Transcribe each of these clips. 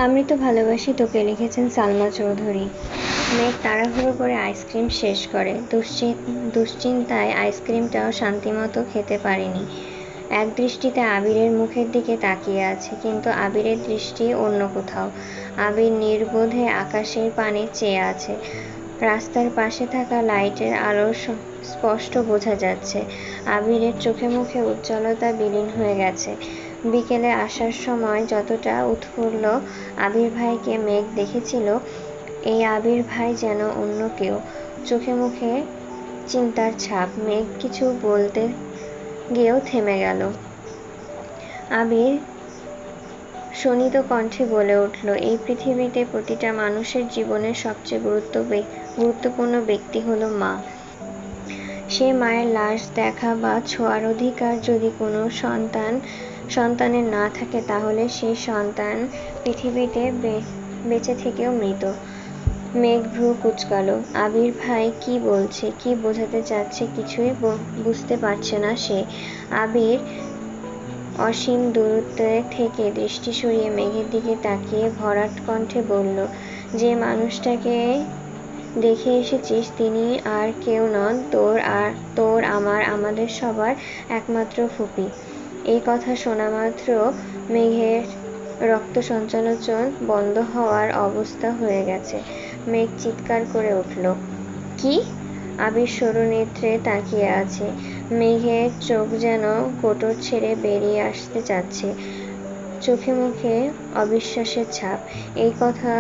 আমি তো ভালোবাসি তোকে লিখেছেন সালমা চৌধুরী। মেঘ তাড়াহুড়ো করে আইসক্রিম শেষ করে। দুশ্চিন্তায় আইসক্রিমটাও শান্তিমতো খেতে পারেনি। এক দৃষ্টিতে আবিরের মুখের দিকে তাকিয়ে আছে, কিন্তু আবিরের দৃষ্টি অন্য কোথাও। আবির নির্বোধে আকাশের পানে চেয়ে আছে। রাস্তার পাশে থাকা লাইটের আলো স্পষ্ট বোঝা যাচ্ছে। আবিরের চোখে মুখে উজ্জ্বলতা বিলীন হয়ে গেছে। বিকেলে আসার সময় যতটা উৎফুল্ল আবির ভাইকে মেঘ দেখেছিল, এই আবির ভাই যেন অন্য কেউ। চোখে মুখে চিন্তার ছাপ। মেঘ কিছু বলতে গিয়েও থেমে গেল। আবির শোণিত কণ্ঠে বলে উঠল, এই পৃথিবীতে প্রতিটা মানুষের জীবনের সবচেয়ে গুরুত্বপূর্ণ ব্যক্তি হলো মা। সে মায়ের লাশ দেখা বা ছোঁয়ার অধিকার যদি কোনো সন্তানের না থাকে, তাহলে সেই সন্তান পৃথিবীতে বেঁচে থেকেও মৃত। মেঘ ভ্রু কুঁচকালো। আবির ভাই কি বলছে, কি বোঝাতে চাচ্ছে কিছুই বুঝতে পারছে না সে। আবির অসীম দূরত্বে থেকে দৃষ্টি সরিয়ে মেঘের দিকে তাকিয়ে ভরাট কণ্ঠে বলল, যে মানুষটাকে দেখে এসেছিস তিনি আর কেউ নন, তোর আমাদের সবার একমাত্র ফুপি। এই কথা শোনা মাত্র মেঘের রক্ত সঞ্চালন বন্ধ হওয়ার অবস্থা হয়ে গেছে। মেঘ চিৎকার করে উঠল, কি? আবির সরু নেত্রে তাকিয়ে আছে। মেঘের চোখ যেন কোটর ছেড়ে বেরিয়ে আসতে চাচ্ছে, চোখে মুখে অবিশ্বাসের ছাপ। এই কথা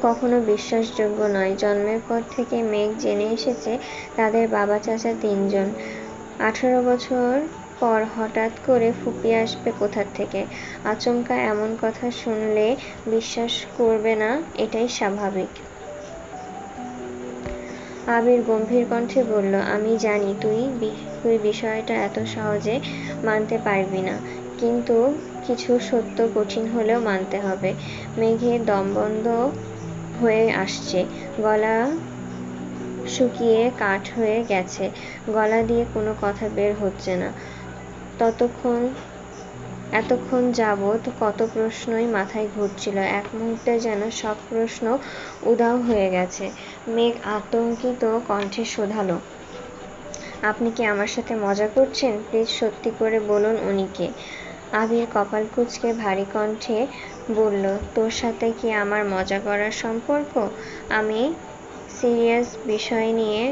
কখনো বিশ্বাসযোগ্য নয়। জন্মের পর থেকে মেঘ জেনে এসেছে তাদের বাবা চাচা 3 জন। 18 বছর পর হঠাৎ করে ফুপি আসবে কোথা থেকে? আচমকা এমন কথা শুনলে বিশ্বাস করবে না, এটাই স্বাভাবিক। আবির গম্ভীর কণ্ঠে বলল, আমি জানি তুই বিষয়টা এত সহজে মানতে পারবি না, কিন্তু কিছু সত্য কঠিন হলেও মানতে হবে। মেঘের দম বন্ধ হয়ে আসছে, গলা শুকিয়ে কাঠ হয়ে গেছে, গলা দিয়ে কোনো কথা বের হচ্ছে না। এতক্ষণ যাবৎ কত প্রশ্নই মাথায় ঘুরছিল, এক মুহূর্তে যেন সব প্রশ্ন উধাও হয়ে গেছে। মেঘ আতঙ্কিত কণ্ঠে শোধালো, আপনি কি আমার সাথে মজা করছেন? প্লিজ সত্যি করে বলুন উনি কে? আবির কপাল কুঁচকে ভারী কণ্ঠে বলল, তোর সাথে কি আমার মজা করার সম্পর্ক? আমি সিরিয়াস বিষয় নিয়ে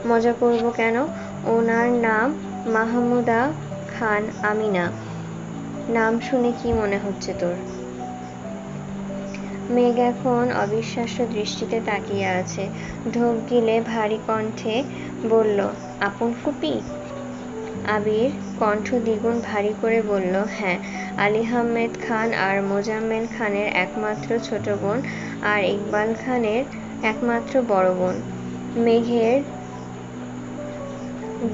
মজা করব কেন? ওনার নাম মাহমুদা খান, আমিনা। নাম শুনে কি মনে হচ্ছে তোর? মেঘ এখন অবিশ্বাস্য দৃষ্টিতে তাকিয়ে আছে। ঢোক গিলে ভারী কণ্ঠে বলল, আপন ফুপি? আবির কণ্ঠ দ্বিগুণ ভারী করে বলল, হ্যাঁ, আলী আহমেদ খান আর মোজাম্মেল খানের একমাত্র ছোট বোন আর ইকবাল খানের একমাত্র বড় বোন। মেঘের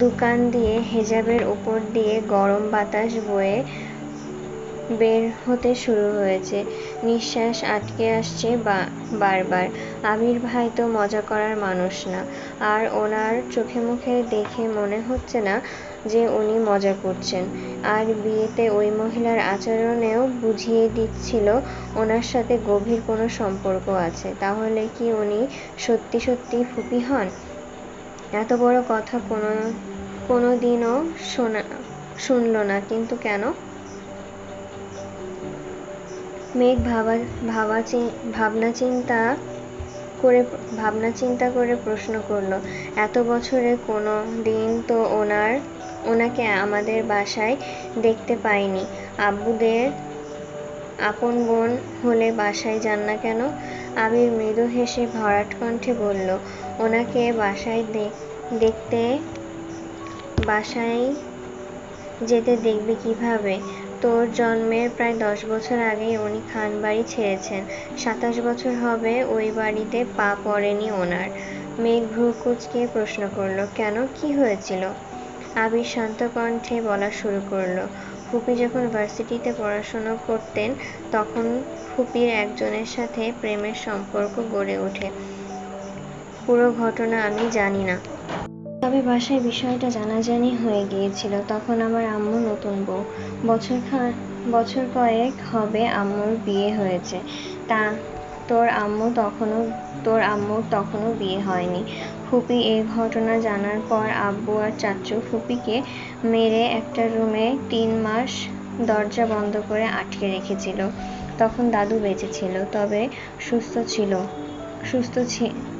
দোকান দিয়ে হেজাবের উপর দিয়ে গরম বাতাস বয়ে বের হতে শুরু হয়েছে। নিঃশ্বাস আটকে আসছে বারবার। আবির ভাই তো মজা করার মানুষ না, আর ওনার চোখে মুখে দেখে মনে হচ্ছে না যে উনি মজা করছেন। আর বিয়েতে ওই মহিলার আচরণেও বুঝিয়ে দিচ্ছিল ওনার সাথে গভীর কোনো সম্পর্ক আছে। তাহলে কি উনি সত্যি সত্যি ফুপি হন? এত বড় কথা কোনোদিনও শুনল না, কিন্তু কেন? মেঘ ভাবনা চিন্তা করে প্রশ্ন করল, এত বছরে কোনো দিন তো ওনাকে আমাদের বাসায় দেখতে পাইনি। আব্বুদের আপন বোন হলে বাসায় যান না কেন? আবির মৃদু হেসে ভরাট কণ্ঠে বলল, ওনাকে বাসায় যেতে দেখবি কিভাবে? তোর জন্মের প্রায় 10 বছর আগেই উনি খান বাড়ি ছেড়েছেন। 27 বছর হবে ওই বাড়িতে পা পড়েনি ওনার। মেঘ ভ্রু কুঁচকে প্রশ্ন করল, কেন, কি হয়েছিল? আবির শান্ত কণ্ঠে বলা শুরু করল, ফুপি যখন ভার্সিটিতে পড়াশোনা করতেন, তখন ফুপির একজনের সাথে প্রেমের সম্পর্ক গড়ে ওঠে। পুরো ঘটনা আমি জানি না, তবে বাসায় বিষয়টা জানাজানি হয়ে গিয়েছিল। তখন আমার আম্মু নতুন বউ। বছর কয়েক হবে আম্মুর বিয়ে হয়েছে, তা তোর আম্মুর তখনও বিয়ে হয়নি। ফুপি এই ঘটনা জানার পর আব্বু আর চাচ্চু ফুপিকে মেরে একটা রুমে 3 মাস দরজা বন্ধ করে আটকে রেখেছিল। তখন দাদু বেঁচে ছিল, তবে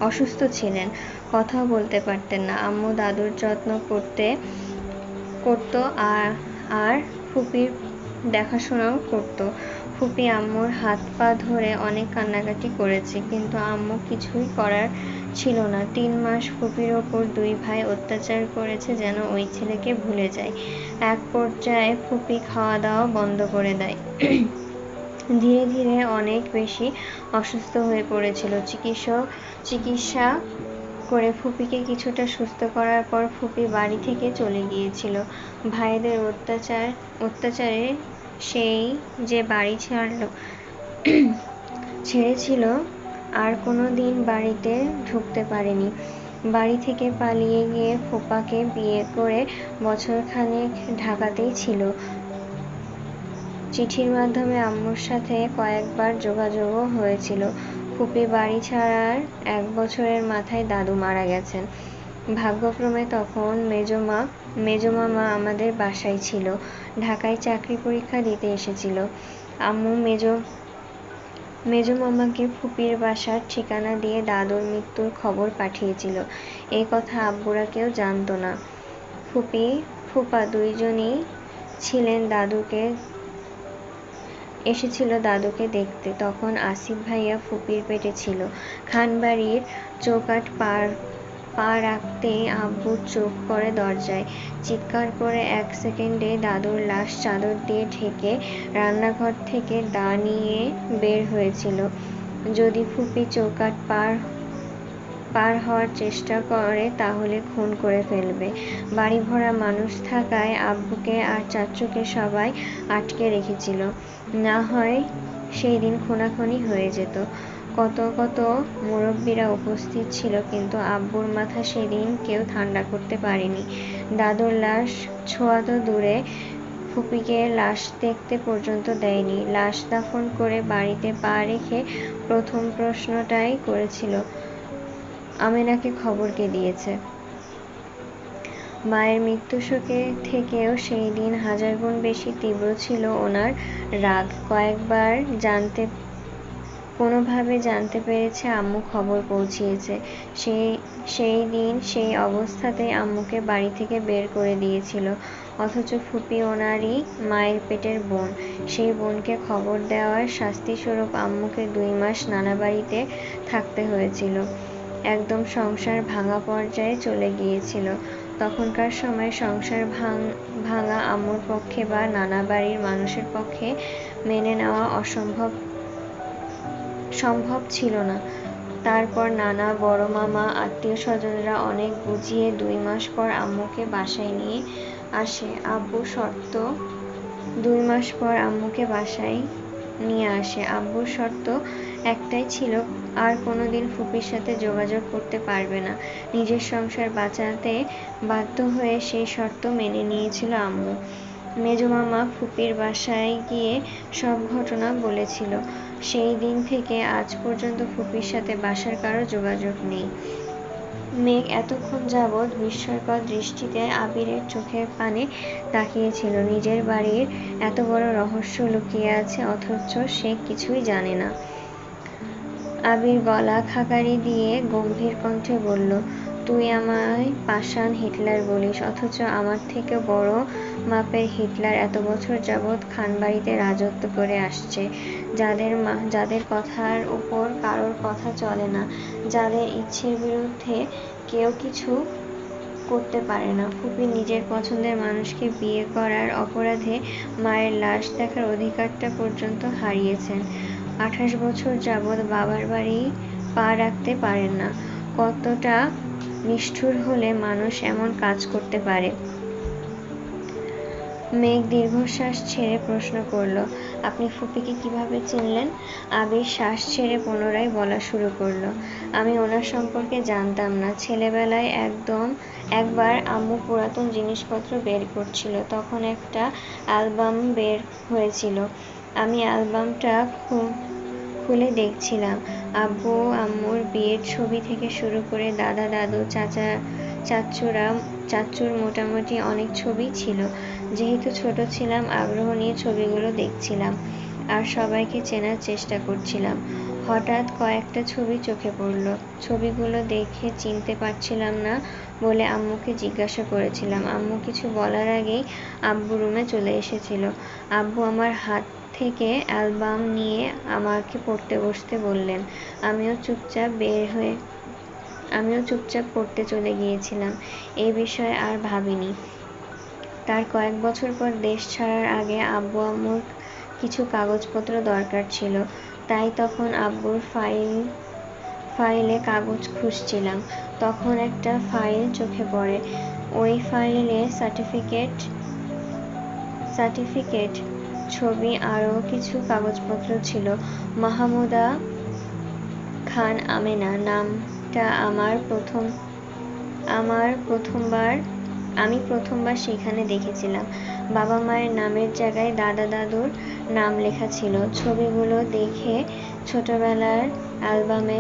অসুস্থ ছিলেন, কথাও বলতে পারতেন না। আম্মু দাদুর যত্ন করতো আর ফুপির দেখাশোনাও করতো। ফুপি আম্মুর হাত পা ধরে অনেক কান্নাকাটি করেছে, কিন্তু আম্মু কিছুই করার ছিল না। 3 মাস ফুপির ওপর 2 ভাই অত্যাচার করেছে যেন ওই ছেলেকে ভুলে যায়। এক পর্যায়ে ফুপি খাওয়া দাওয়া বন্ধ করে দেয়। ধীরে ধীরে অনেক বেশি অসুস্থ হয়ে পড়েছিল। চিকিৎসা করে ফুপিকে কিছুটা সুস্থ করার পর ফুপি বাড়ি থেকে চলে গিয়েছিল। ভাইদের অত্যাচারে সেই যে বাড়ি ছেড়েছিল আর কোনো দিন বাড়িতে ঢুকতে পারেনি। বাড়ি থেকে পালিয়ে গিয়ে ফুপাকে বিয়ে করে বছরখানেক ঢাকাতেই ছিল। চিঠির মাধ্যমে আম্মুর সাথে কয়েকবার যোগাযোগও হয়েছিল। ফুপি বাড়ি ছাড়ার 1 বছরের মাথায় দাদু মারা গেছেন। ভাগ্যক্রমে তখন মেজমামা আমাদের বাসায় ছিল, ঢাকায় চাকরি পরীক্ষা দিতে এসেছিল। আম্মু মেজমামাকে ফুপির বাসার ঠিকানা দিয়ে দাদুর মৃত্যুর খবর পাঠিয়েছিল। এই কথা আব্বুরা কেউ জানতো না। ফুপা দুইজনই এসেছিল দাদুকে দেখতে। তখন আসিফ ভাইয়া ফুপির পেটে ছিল। খানবাড়ির চৌকাঠ পা রাখতেই আব্বু চোখ পড়ে দরজায়। চিৎকার করে 1 সেকেন্ডে দাদুর লাশ চাদর দিয়ে ঢেকে রান্নাঘর থেকে দা নিয়ে বের হয়েছিল। যদি ফুপি চৌকাঠ পার হওয়ার চেষ্টা করে তাহলে খুন করে ফেলবে। বাড়ি ভরা মানুষ থাকায় আব্বুকে আর চাচ্চুকে সবাই আটকে রেখেছিল, না হয় সেই দিন খুনাখুনি হয়ে যেত। কত মুরব্বিরা উপস্থিত ছিল, কিন্তু আব্বুর মাথা সেদিন কেউ ঠান্ডা করতে পারেনি। দাদুর লাশ ছোঁয়া তো দূরে, ফুপিকে লাশ দেখতে পর্যন্ত দেয়নি। লাশ দাফন করে বাড়িতে পা রেখে প্রথম প্রশ্নটাই করেছিল, আমেনাকে খবর কে দিয়েছে? মায়ের মৃত্যুশোকে থেকেও সেই দিন 1000 গুণ বেশি তীব্র ছিল ওনার রাগ। কয়েকবার কোনোভাবে জানতে পেরেছে আম্মু খবর পৌঁছিয়েছে। সেই দিন সেই অবস্থাতেই আম্মুকে বাড়ি থেকে বের করে দিয়েছিল। অথচ ফুপি ওনারই মায়ের পেটের বোন। সেই বোনকে খবর দেওয়ার শাস্তিস্বরূপ আম্মুকে 2 মাস নানা বাড়িতে থাকতে হয়েছিল। একদম সংসার ভাঙা পর্যায়ে চলে গিয়েছিল। তখনকার সময়ে সংসার ভাঙা আম্মুর পক্ষে বা নানা বাড়ির মানুষের পক্ষে মেনে নেওয়া সম্ভব ছিল না। তারপর নানা, বড় মামা, আত্মীয় স্বজনরা অনেক বুঝিয়ে 2 মাস পর আম্মুকে বাসায় নিয়ে আসে। 2 মাস পর আম্মুকে বাসায় নিয়ে আসে। আব্বুর শর্ত একটাই ছিল, আর কোনোদিন ফুপির সাথে যোগাযোগ করতে পারবে না। নিজের সংসার বাঁচাতে বাধ্য হয়ে সেই শর্ত মেনে নিয়েছিল আম্মু। মেজমামা ফুপির বাসায় গিয়ে সব ঘটনা বলেছিল। সেই দিন থেকে আজ পর্যন্ত ফুপির সাথে বাসার কারো যোগাযোগ নেই। মেঘ এতক্ষণ যাবৎ বিস্ময়কর দৃষ্টিতে আবিরের চোখের পানে তাকিয়েছিল। নিজের বাড়ির এত বড় রহস্য লুকিয়ে আছে, অথচ সে কিছুই জানে না। আবির গলা খাকারি দিয়ে গম্ভীর কণ্ঠে বলল, তুই আমায় পাষাণ হিটলার বলিস, অথচ আমার থেকে বড় মাপের হিটলার এত বছর যাবৎ খানবাড়িতে রাজত্ব করে আসছে। যাদের কথার উপর কারোর কথা চলে না, যাদের ইচ্ছের বিরুদ্ধে কেউ কিছু করতে পারে না। ফুপি নিজের পছন্দের মানুষকে বিয়ে করার অপরাধে মায়ের লাশ দেখার অধিকারটা পর্যন্ত হারিয়েছেন। 28 বছর যাবৎ বাবার বাড়ি পা রাখতে পারেন না। কতটা নিষ্ঠুর হলে মানুষ এমন কাজ করতে পারে? মেঘ দীর্ঘশ্বাস ছেড়ে প্রশ্ন করল, আপনি ফুপিকে কিভাবে চিনলেন? আবির শ্বাস ছেড়ে পুনরায় বলা শুরু করলো, আমি ওনার সম্পর্কে জানতাম না। ছেলেবেলায় একবার আম্মু পুরাতন জিনিসপত্র বের করছিল, তখন একটা অ্যালবাম বের হয়েছিল। আমি অ্যালবামটা খুলে দেখছিলাম। আব্বু আম্মুর বিয়ের ছবি থেকে শুরু করে দাদা দাদু চাচ্চুর মোটামুটি অনেক ছবি ছিল। যেহেতু ছোট ছিলাম, আগ্রহ নিয়ে ছবিগুলো দেখছিলাম আর সবাইকে চেনার চেষ্টা করছিলাম। হঠাৎ কয়েকটা ছবি চোখে পড়ল। ছবিগুলো দেখে চিনতে পারছিলাম না বলে আম্মুকে জিজ্ঞাসা করেছিলাম। আম্মু কিছু বলার আগেই আব্বু রুমে চলে এসেছিল। আব্বু আমার হাত থেকে অ্যালবাম নিয়ে আমাকে পড়তে বসতে বললেন। আমিও চুপচাপ পড়তে চলে গিয়েছিলাম। এই বিষয়ে আর ভাবিনি। তার কয়েক বছর পর দেশ ছাড়ার আগে আব্বু আম্মুর কিছু কাগজপত্র দরকার ছিল, তাই তখন আব্বুর ফাইলে কাগজ খুঁজছিলাম। তখন একটা ফাইল চোখে পড়ে। ওই ফাইলে সার্টিফিকেট, ছবি আরও কিছু কাগজপত্র ছিল। মাহমুদা খান আমেনা নামটা আমি প্রথমবার সেখানে দেখেছিলাম। বাবা মায়ের নামের জায়গায় দাদা দাদুর নাম লেখা ছিল। ছবিগুলো দেখে ছোটবেলার অ্যালবামে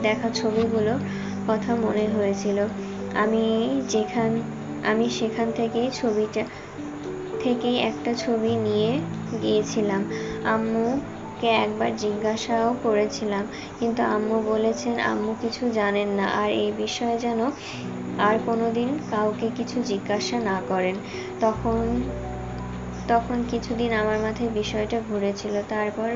দেখা ছবিগুলোর কথা মনে হয়েছিল। আমি সেখান থেকেই একটা ছবি নিয়ে গিয়েছিলাম। আম্মুকে একবার জিজ্ঞাসাও করেছিলাম, কিন্তু আম্মু বলেছেন আম্মু কিছু জানেন না আর এই বিষয়ে যেন আর কোনোদিন কাউকে কিছু জিজ্ঞাসা না করেন। তখন কিছুদিন আমার মাথায় বিষয়টা ঘুরেছিল। তারপর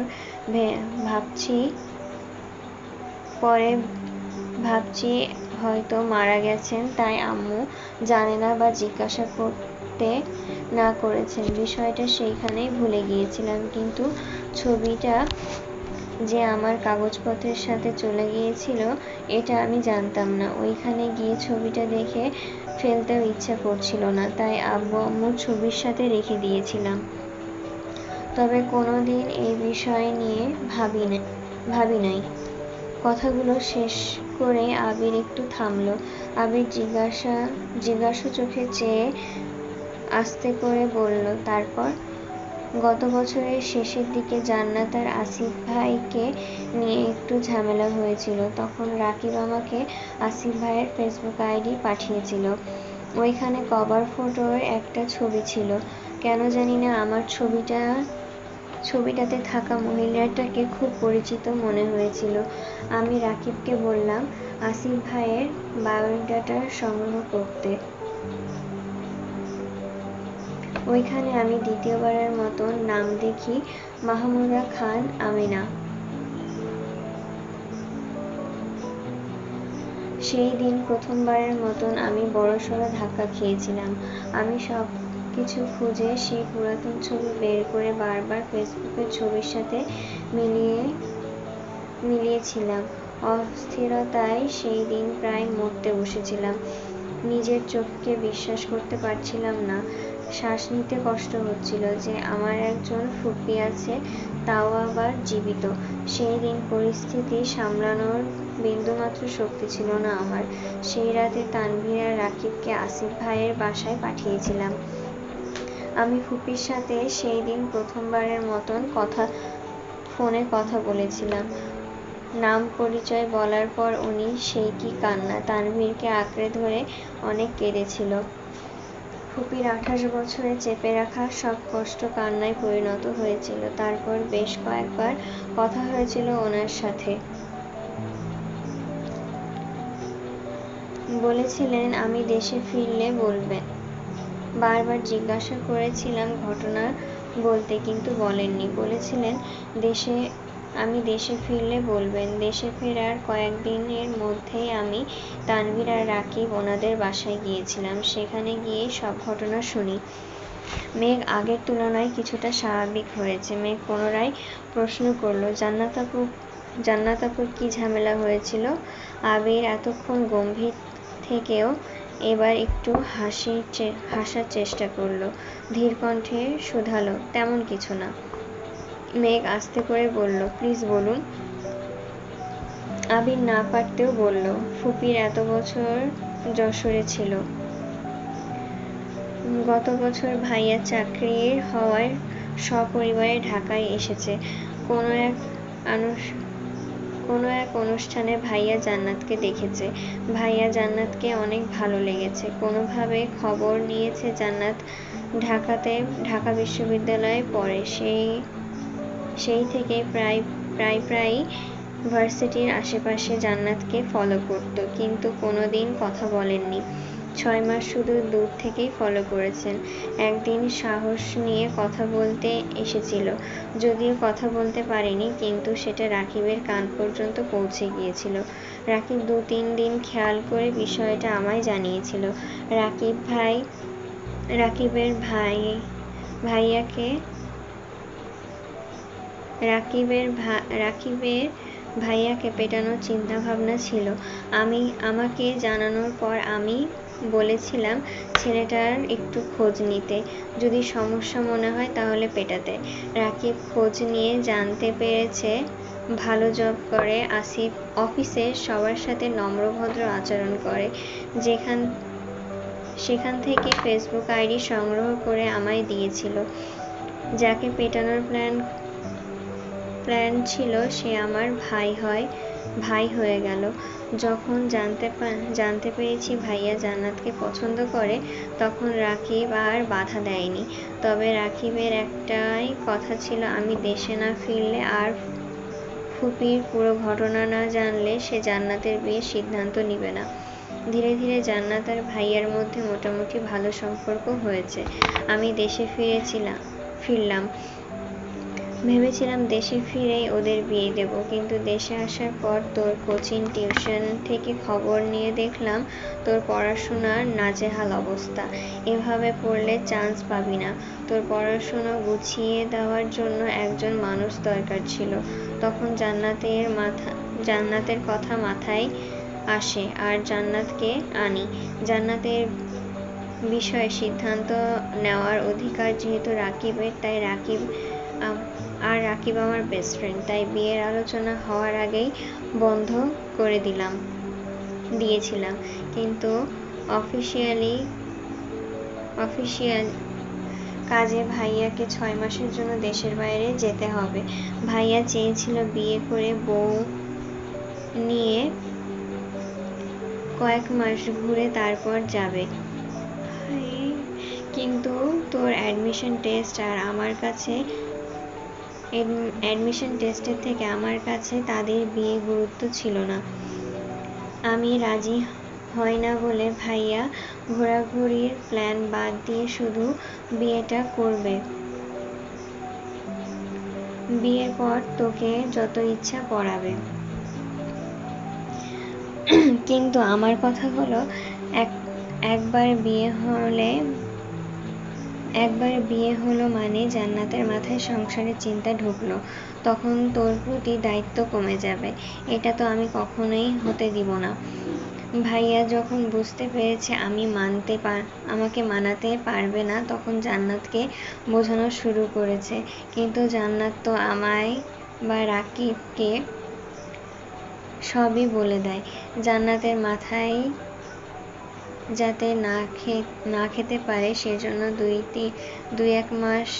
ভাবছি হয়তো মারা গেছেন, তাই আম্মু জানে না বা জিজ্ঞাসা করতে না করেছেন। বিষয়টা সেইখানেই ভুলে গিয়েছিলাম। কিন্তু ছবিটা যে আমার কাগজপত্রের সাথে চলে গিয়েছিল এটা আমি জানতাম না। ওইখানে গিয়ে ছবিটা দেখে ফেলতেও ইচ্ছা করছিল না, তাই আব্বু আম্মুর ছবির সাথে রেখে দিয়েছিলাম। তবে কোনোদিন এই বিষয় নিয়ে ভাবি নাই। কথাগুলো শেষ করে আবির একটু থামল। আবির জিজ্ঞাসু চোখে চেয়ে আস্তে করে বলল, তারপর? গত বছরের শেষের দিকে জান্নাত আর আসিফ ভাইকে নিয়ে একটু ঝামেলা হয়েছিল। তখন রাকিব আমাকে আসিফ ভাইয়ের ফেসবুক আইডি পাঠিয়েছিল। ওইখানে কভার ফটোর একটা ছবি ছিল। কেন জানি না আমার ছবিটাতে থাকা মহিলাটাকে খুব পরিচিত মনে হয়েছিল। আমি রাকিবকে বললাম আসিফ ভাইয়ের বায়োডাটা সংগ্রহ করতে। ওইখানে আমি দ্বিতীয়বারের মতন নাম দেখি মাহমুদা খান আমেনা। সেই দিন প্রথমবারের মতন আমি বড়সড় ধাক্কা খেয়েছিলাম। আমি সব কিছু খুঁজে সেই পুরাতন ছবি বের করে বারবার ফেসবুকের ছবির সাথে মিলিয়েছিলাম। অস্থিরতায় সেই দিন প্রায় মরতে বসেছিলাম। নিজের চোখকে বিশ্বাস করতে পারছিলাম না। শ্বাস নিতে কষ্ট হচ্ছিল যে আমার একজন ফুপি আছে, তাও আবার জীবিত। সেই দিন পরিস্থিতি সামলানোর বিন্দুমাত্র শক্তি ছিল না আমার। সেই রাতে তানভীর আর রাকিবকে আসিফ ভাইয়ের বাসায় পাঠিয়েছিলাম। আমি ফুপির সাথে সেই দিন প্রথমবারের মতন ফোনে কথা বলেছিলাম। নাম পরিচয় বলার পর উনি সেই কি কান্না! তানভীরকে আঁকড়ে ধরে অনেক কেঁদেছিল। ফুপির 28 বছরে চেপে রাখা সব কষ্ট কান্নায় পরিণত হয়েছিল। তারপর বেশ কয়েকবার কথা হয়েছিল ওনার সাথে। বলেছিলেন আমি দেশে ফিরলে বলবেন। বারবার জিজ্ঞাসা করেছিলাম ঘটনা বলতে, কিন্তু বলেননি। বলেছিলেন আমি দেশে ফিরলে বলবেন। দেশে ফেরার কয়েকদিনের মধ্যেই আমি, তানভীর আর রাকিব ওনাদের বাসায় গিয়েছিলাম। সেখানে গিয়ে সব ঘটনা শুনি। মেঘ আগের তুলনায় কিছুটা স্বাভাবিক হয়েছে। মেঘ পুনরায় প্রশ্ন করল, জান্নাত আপুর কি ঝামেলা হয়েছিল? আবির এতক্ষণ গম্ভীর থেকেও এবার একটু হাসার চেষ্টা করলো। ধীর কণ্ঠে শুধালো, তেমন কিছু না। মেঘ আস্তে করে বলল, প্লিজ বলুন। আবির না পারতেও বলল, ফুপির এত বছর যশোরে ছিল। গত বছর ভাইয়া চাকরির হওয়ায় সপরিবারে ঢাকায় এসেছে। কোনো এক অনুষ্ঠানে ভাইয়া জান্নাতকে দেখেছে। ভাইয়া জান্নাতকে অনেক ভালো লেগেছে। কোনোভাবে খবর নিয়েছে জান্নাত ঢাকা বিশ্ববিদ্যালয়ে পড়ে। সেই থেকে প্রায় ভার্সিটির আশেপাশে জান্নাতকে ফলো করত, কিন্তু কোনোদিন কথা বলেননি। 6 মাস শুধু দূর থেকেই ফলো করেছেন। একদিন সাহস নিয়ে কথা বলতে এসেছিল, যদিও কথা বলতে পারেনি, কিন্তু সেটা রাকিবের কান পর্যন্ত পৌঁছে গিয়েছিল। রাকিব 2-3 দিন খেয়াল করে বিষয়টা আমায় জানিয়েছিল। রাকিবের ভাইয়াকে পেটানোর চিন্তা ভাবনা ছিল। আমাকে জানানোর পর আমি বলেছিলাম ছেলেটার একটু খোঁজ নিতে, যদি সমস্যা মনে হয় তাহলে পেটাতে। রাকিব খোঁজ নিয়ে জানতে পেরেছে ভালো জব করে, আসিফ অফিসে সবার সাথে নম্র-ভদ্র আচরণ করে। সেখান থেকে ফেসবুক আইডি সংগ্রহ করে আমায় দিয়েছিল। যাকে পেটানোর প্ল্যান ছিল সে আমার ভাই হয়ে গেল। যখন জানতে পেরেছি ভাইয়া জান্নাতকে পছন্দ করে, তখন রাকিব আর বাধা দেয়নি। তবে রাকিবের একটাই কথা ছিল, আমি দেশে না ফিরলে আর ফুপির পুরো ঘটনা না জানলে সে জান্নাতের বিয়ের সিদ্ধান্ত নিবে না। ধীরে ধীরে জান্নাত আর ভাইয়ার মধ্যে মোটামুটি ভালো সম্পর্ক হয়েছে। আমি দেশে ফিরলাম। ভেবেছিলাম দেশে ফিরেই ওদের বিয়ে দেব, কিন্তু দেশে আসার পর তোর কোচিং টিউশন থেকে খবর নিয়ে দেখলাম তোর পড়াশোনার নাজেহাল অবস্থা। এভাবে পড়লে চান্স পাবি না। তোর পড়াশোনা গুছিয়ে দেওয়ার জন্য একজন মানুষ দরকার ছিল। তখন জান্নাতের কথা মাথায় আসে আর জান্নাতকে আনি। জান্নাতের বিষয়ে সিদ্ধান্ত নেওয়ার অধিকার যেহেতু রাকিবের, তাই রাকিব আমার বেস্ট ফ্রেন্ড, তাই বিয়ের আলোচনা হওয়ার আগেই বন্ধ করে দিয়েছিলাম। কিন্তু অফিসিয়াল কাজে ভাইয়াকে 6 মাসের জন্য দেশের বাইরে যেতে হবে। ভাইয়া চেয়েছিল বিয়ে করে বউ নিয়ে কয়েক মাস ঘুরে তারপর যাবে। কিন্তু তোর অ্যাডমিশন টেস্টের থেকে আমার কাছে তাদের বিয়ে গুরুত্ব ছিল না। আমি রাজি হয় না বলে ভাইয়া ঘোরাঘুরির প্ল্যান বাদ দিয়ে শুধু বিয়েটা করবে। বিয়ের পর তোকে যত ইচ্ছা পড়াবে। কিন্তু আমার কথা হলো, একবার বিয়ে হলো মানে জান্নাতের মাথায় সংসারের চিন্তা ঢুকলো, তখন তোর প্রতি দায়িত্ব কমে যাবে। এটা তো আমি কখনোই হতে দিব না। ভাইয়া যখন বুঝতে পেরেছে আমাকে মানাতে পারবে না, তখন জান্নাতকে বোঝানো শুরু করেছে। কিন্তু জান্নাত তো আমায় বা রাকিবকে সবই বলে দেয়। জান্নাতের মাথায় যাতে না খেতে পারে সেজন্য 2-1 মাস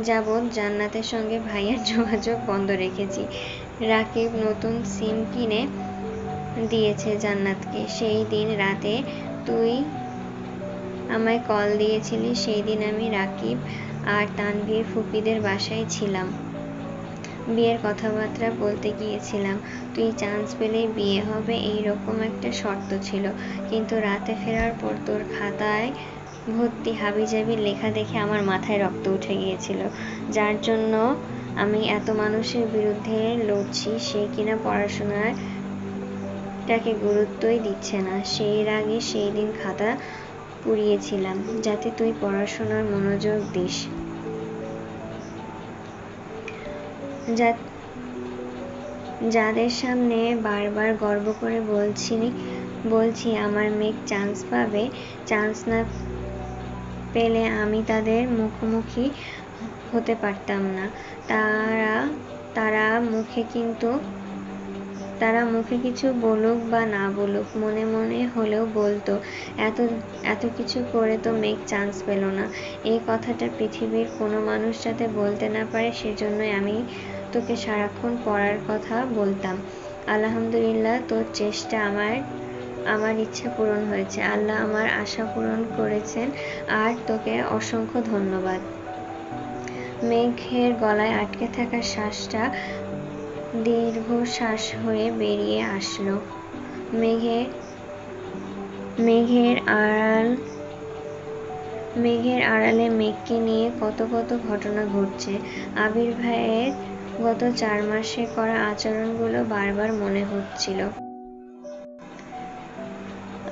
যাবৎ জান্নাতের সঙ্গে ভাইয়ার যোগাযোগ বন্ধ রেখেছি। রাকিব নতুন সিম কিনে দিয়েছে জান্নাতকে। সেই দিন রাতে তুই আমায় কল দিয়েছিলি, সেই দিন আমি রাকিব আর তানভীর ফুপিদের বাসায় ছিলাম। বিয়ের কথাবার্তা বলতে গিয়েছিলাম। তুই চান্স পেলেই বিয়ে হবে এইরকম একটা শর্ত ছিল। কিন্তু রাতে ফেরার পর তোর খাতায় ভর্তি হাবিজাবি লেখা দেখে আমার মাথায় রক্ত উঠে গিয়েছিল। যার জন্য আমি এত মানুষের বিরুদ্ধে লড়ছি, সে কিনা পড়াশোনাটাকে গুরুত্বই দিচ্ছে না। সেই রাগে সেই দিন খাতা পুড়িয়েছিলাম, যাতে তুই পড়াশোনার মনোযোগ দিস। যাদের সামনে বারবার গর্ব করে বলছি আমার মেঘ চান্স পাবে। চান্স না পেলে আমি তাদের মুখোমুখি হতে পারতাম না। তারা তারা মুখে কিছু বলুক বা না বলুক, মনে মনে হলেও বলতো, এত কিছু করে তো মেঘ চান্স পেল না। এই কথাটা পৃথিবীর কোনো মানুষ যাতে বলতে না পারে, সেজন্যই আমি তোকে সারাক্ষণ পড়ার কথা বলতাম। আলহামদুলিল্লাহ, তোর চেষ্টা আমার ইচ্ছা পূরণ হয়েছে। আল্লাহ আমার আশা পূরণ করেছেন, আর তোকে অসংখ্য ধন্যবাদ। মেঘের গলায় আটকে থাকা শ্বাসটা দীর্ঘশ্বাস হয়ে বেরিয়ে আসলো। মেঘের আড়ালে মেঘকে নিয়ে কত কত ঘটনা ঘটছে। আবির ভাইয়ের গত 4 মাসে করা আচরণগুলো বারবার মনে হচ্ছিল।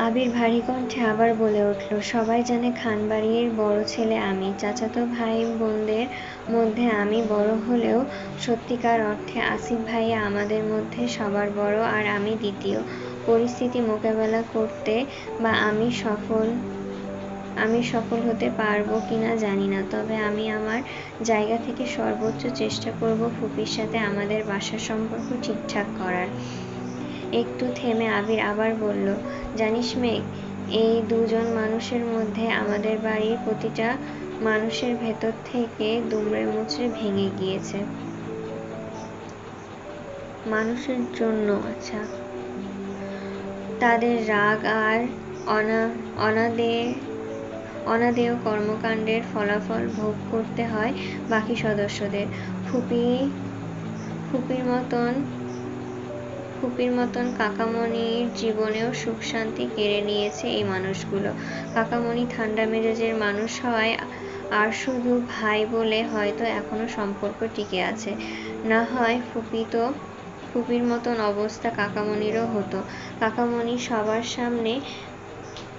আবির ভারী কণ্ঠে আবার বলে উঠল, সবাই জানে খানবাড়ির বড় ছেলে আমি। চাচাতো ভাই বোনদের মধ্যে আমি বড় হলেও সত্যিকার অর্থে আসিফ ভাইয়া আমাদের মধ্যে সবার বড়, আর আমি দ্বিতীয়। পরিস্থিতি মোকাবেলা করতে বা আমি সফল হতে পারবো কিনা জানি না, তবে আমি আমার জায়গা থেকে সর্বোচ্চ চেষ্টা করব ফুপির সাথে আমাদের বাসার সম্পর্ক ঠিকঠাক করার। একটু থেমে আবির আবার বলল, জানিস মেঘ, এই 2 জন মানুষের মধ্যে আমাদের বাড়ির প্রতিটা মানুষের ভেতর থেকে দুমড়ে মুচড়ে ভেঙে গিয়েছে। মানুষের জন্য, আচ্ছা। তাদের রাগ আর অনাদেয় কর্মকাণ্ডের ফলাফল ভোগ করতে হয় বাকি সদস্যদের। ফুপির মতন কাকামণির জীবনেও সুখ শান্তি কেড়ে নিয়েছে এই মানুষগুলো। কাকামণি ঠান্ডা মেজাজের মানুষ হওয়ায় আর শুধু ভাই বলে হয়তো এখনো সম্পর্ক টিকে আছে। না হয় ফুপির মতন অবস্থা কাকামণিরও হতো। কাকামণি সবার সামনে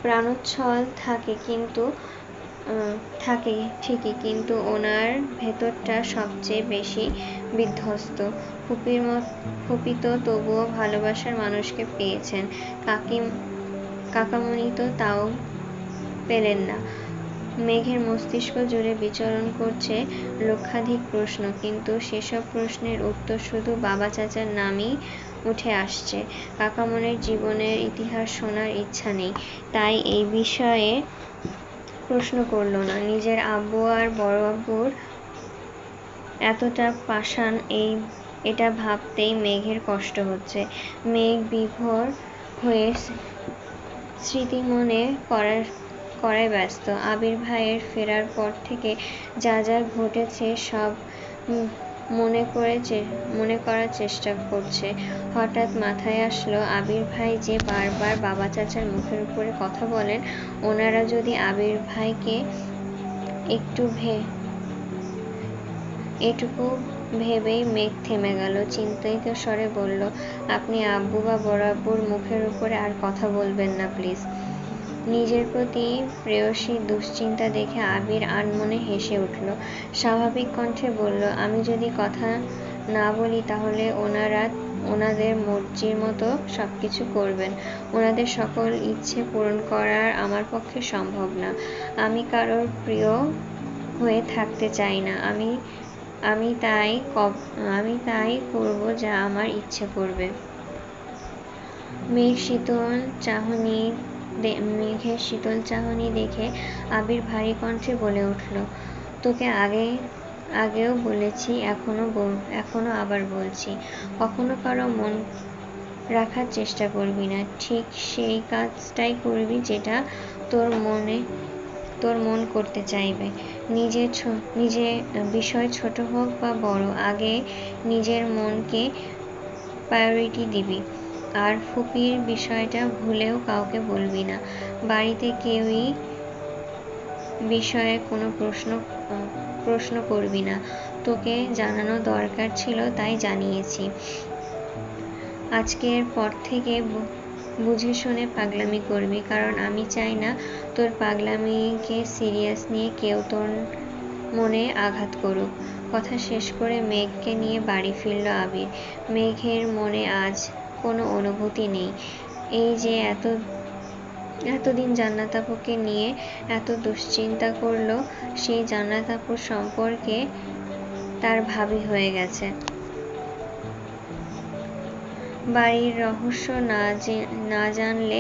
প্রাণোচ্ছল থাকে ঠিকই, কিন্তু ওনার ভেতরটা সবচেয়ে বেশি বিধ্বস্ত। ফুপি তো তবুও ভালোবাসার মানুষকে পেয়েছেন, কাকামণি তো তাও পেলেন না। মেঘের মস্তিষ্ক জুড়ে বিচরণ করছে লক্ষাধিক প্রশ্ন, কিন্তু সেসব প্রশ্নের উত্তর শুধু বাবা চাচার নামই উঠে আসছে। কাকামণির জীবনের ইতিহাস শোনার ইচ্ছা নেই, তাই এই বিষয়ে প্রশ্ন করল না। নিজের আব্বু আর বড় আব্বুর এতটা পাষাণ এটা ভাবতেই মেঘের কষ্ট হচ্ছে। মেঘ বিভোর হয়ে স্মৃতি মনে করায় ব্যস্ত। আবির ভাইয়ের ফেরার পর থেকে যা যা ঘটেছে সব মনে করার চেষ্টা করছে। হঠাৎ মাথায় আসলো, আবির ভাই যে বারবার বাবা চাচার মুখের উপরে কথা বলেন, ওনারা যদি আবির ভাইকে এটুকু ভেবেই মেঘ থেমে গেল। চিন্তিত স্বরে বলল, আপনি আব্বু বা বড় আব্বুর মুখের উপরে আর কথা বলবেন না প্লিজ। নিজের প্রতি প্রেয়সীর দুশ্চিন্তা দেখে আবির আনমনে হেসে উঠল। স্বাভাবিক কণ্ঠে বলল, আমি যদি কথা না বলি তাহলে ওনাদের মর্জির মতো সবকিছু করবেন। ওনাদের সকল ইচ্ছে পূরণ করা আমার পক্ষে সম্ভব না। আমি কারোর প্রিয় হয়ে থাকতে চাই না। আমি তাই করব যা আমার ইচ্ছে করবে। মেঘের শীতল চাহনি দেখে আবির ভারী কণ্ঠে বলে উঠল, তোকে আগেও বলেছি, এখনো আবার বলছি, কখনো কারো মন রাখার চেষ্টা করবি না। ঠিক সেই কাজটাই করবি যেটা তোর মন করতে চাইবে। নিজের বিষয় ছোট হোক বা বড়, আগে নিজের মনকে প্রায়োরিটি দিবি। আর ফুপির বিষয়টা ভুলেও কাউকে বলবি না। বাড়িতে কেউই বিষয়ে কোনো প্রশ্ন করবি না। তোকে জানানো দরকার ছিল তাই জানিয়েছি। আজকের পর থেকে বুঝে শুনে পাগলামি করবি, কারণ আমি চাই না তোর পাগলামিকে সিরিয়াস নিয়ে কেউ তোর মনে আঘাত করুক। কথা শেষ করে মেঘকে নিয়ে বাড়ি ফিরল আবির। মেঘের মনে আজ কোনো অনুভূতি নেই। এই যে এতদিন জান্নাত আপুকে নিয়ে এত দুশ্চিন্তা করলো, সেই জান্নাত আপুর সম্পর্কে তার ভাবি হয়ে গেছে। বাড়ির রহস্য না জানলে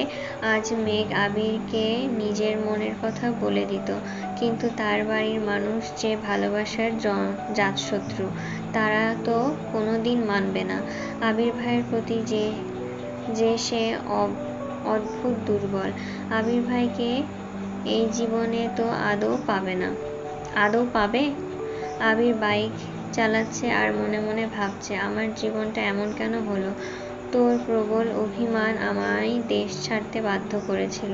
আজ মেঘ আবিরকে নিজের মনের কথা বলে দিত, কিন্তু তার বাড়ির মানুষ যে ভালোবাসার জাতশত্রু, তারা তো কোনোদিন মানবে না। আবির ভাইয়ের প্রতি যে সে অদ্ভুত দুর্বল। আবির ভাইকে এই জীবনে তো আদৌ পাবে না। আদৌ পাবে? আবির বাইক চালাচ্ছে আর মনে মনে ভাবছে, আমার জীবনটা এমন কেন হলো? তোর প্রবল অভিমান আমায় দেশ ছাড়তে বাধ্য করেছিল।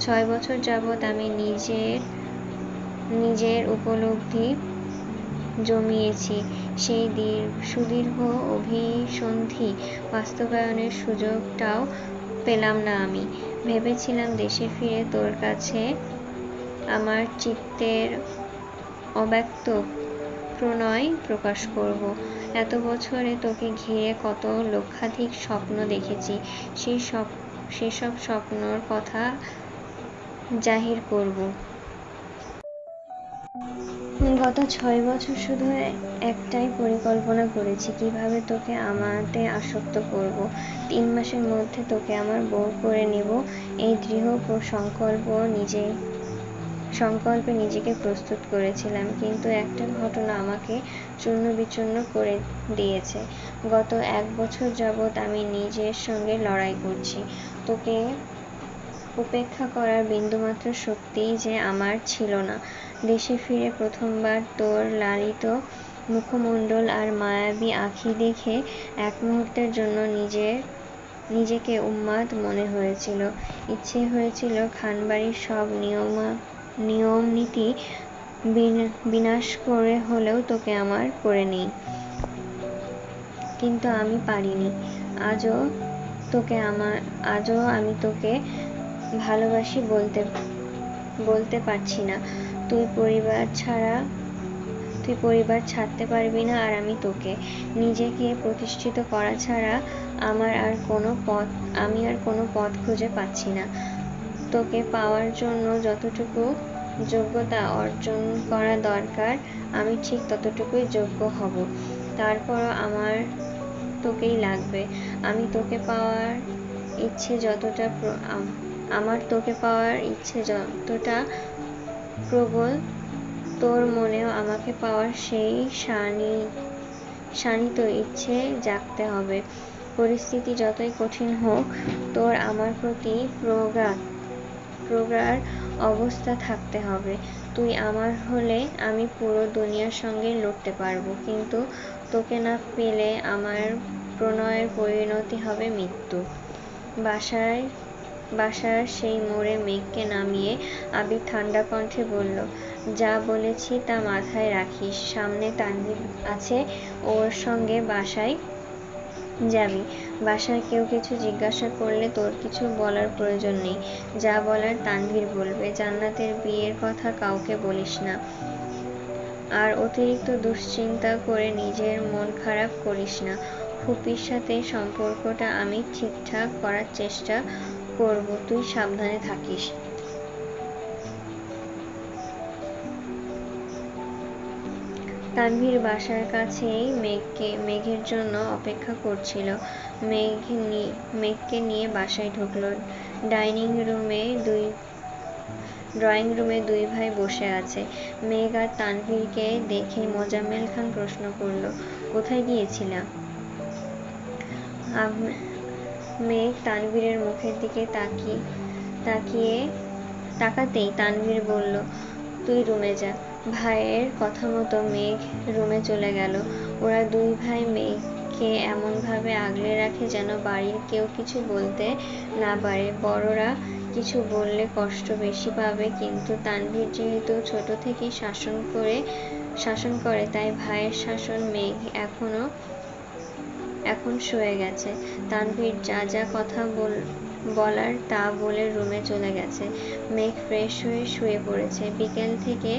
6 বছর যাবৎ আমি নিজের উপলব্ধি জমিয়েছি, সেই সুদীর্ঘ অভিসন্ধি বাস্তবায়নের সুযোগটাও পেলাম না আমি। ভেবেছিলাম দেশে ফিরে তোর কাছে আমার চিত্তের অব্যক্ত প্রণয় প্রকাশ করব। এত বছরে তোকে ঘিরে কত লক্ষাধিক স্বপ্ন দেখেছি, সেসব স্বপ্নর কথা জাহির করব। গত 6 বছর শুধু একটাই পরিকল্পনা করেছি, কিভাবে তোকে আমাতে আসক্ত করব। 3 মাসের মধ্যে তোকে আমার বউ করে নেব, এই দৃঢ় সংকল্পে নিজেকে প্রস্তুত করেছিলাম। কিন্তু একটা ঘটনা আমাকে চূর্ণবিচূর্ণ করে দিয়েছে। গত 1 বছর যাবৎ আমি নিজের সঙ্গে লড়াই করছি। তোকে উপেক্ষা করার বিন্দুমাত্র শক্তিই যে আমার ছিল না। দেশে ফিরে প্রথমবার তোর লালিত মুখমণ্ডল আর মায়াবী আঁখি দেখে এক মুহূর্তের জন্য নিজেকে উন্মাদ মনে হয়েছিল। ইচ্ছে হয়েছিল খানবাড়ির সব নিয়মনীতি বিনাশ করে হলেও তোকে আমার করে নিই, কিন্তু আমি পারিনি। আজও আমি তোকে ভালোবাসি বলতে পারছি না। তুই পরিবার ছাড়তে পারবি না, আর আমি তোকে নিজেকে প্রতিষ্ঠিত করা ছাড়া আমি আর কোনো পথ খুঁজে পাচ্ছি না। তোকে পাওয়ার জন্য যতটুকু যোগ্যতা অর্জন করা দরকার, আমি ঠিক ততটুকুই যোগ্য হব। তারপরও আমার তোকেই লাগবে। আমার তোকে পাওয়ার ইচ্ছে যতটা প্রবল, তোর মনেও আমাকে পাওয়ার সেই শাণিত ইচ্ছে জাগতে হবে। পরিস্থিতি যতই কঠিন হোক, তোর আমার প্রতি প্রগাঢ় অবস্থা থাকতে হবে। তুই আমার হলে আমি পুরো দুনিয়ার সঙ্গে লড়তে পারবো, কিন্তু তোকে না পেলে আমার প্রণয়ের পরিণতি হবে মৃত্যু। বাসার সেই মোড়ে মেঘকে নামিয়ে আবির ঠান্ডা কণ্ঠে বলল, যা বলেছি তা মাথায় রাখিস। সামনে তানভীর আছে, ওর সঙ্গে বাসায় যাবি। বাসার কেউ কিছু জিজ্ঞাসা করলে তোর কিছু বলার প্রয়োজন নেই। যা বলার তানভীর বলবে। জান্নাতের বিয়ের কথা কাউকে বলিস না। আর অতিরিক্ত দুশ্চিন্তা করে নিজের মন খারাপ করিস না। ফুপির সাথে সম্পর্কটা আমি ঠিকঠাক করার চেষ্টা করব, তুই সাবধানে থাকিস। তানভীর বাসার কাছেই মেঘের জন্য অপেক্ষা করছিল। মেঘকে নিয়ে বাসায় ঢুকলো। ড্রয়িং রুমে দুই ভাই বসে আছে। মেঘ আর তানভীরকে দেখে মোজাম্মেল খান প্রশ্ন করল, কোথায় গিয়েছিলাম? মেঘ তানভীরের মুখের দিকে তাকাতেই তানভীর বলল, তুই রুমে যা। ভাইয়ের কথা মতো মেঘ রুমে চলে গেল। ওরা দুই ভাই মেঘকে এমনভাবে আগলে রাখে যেন বাড়ির কেউ কিছু বলতে না পারে। বড়রা কিছু বললে কষ্ট বেশি পাবে, কিন্তু তানভীর যেহেতু ছোট থেকেই শাসন করে, তাই ভাইয়ের শাসন মেঘ এখন সয়ে গেছে। তানভীর যা কথা বলার তা বলে রুমে চলে গেছে। মেঘ ফ্রেশ হয়ে শুয়ে পড়েছে। বিকেল থেকে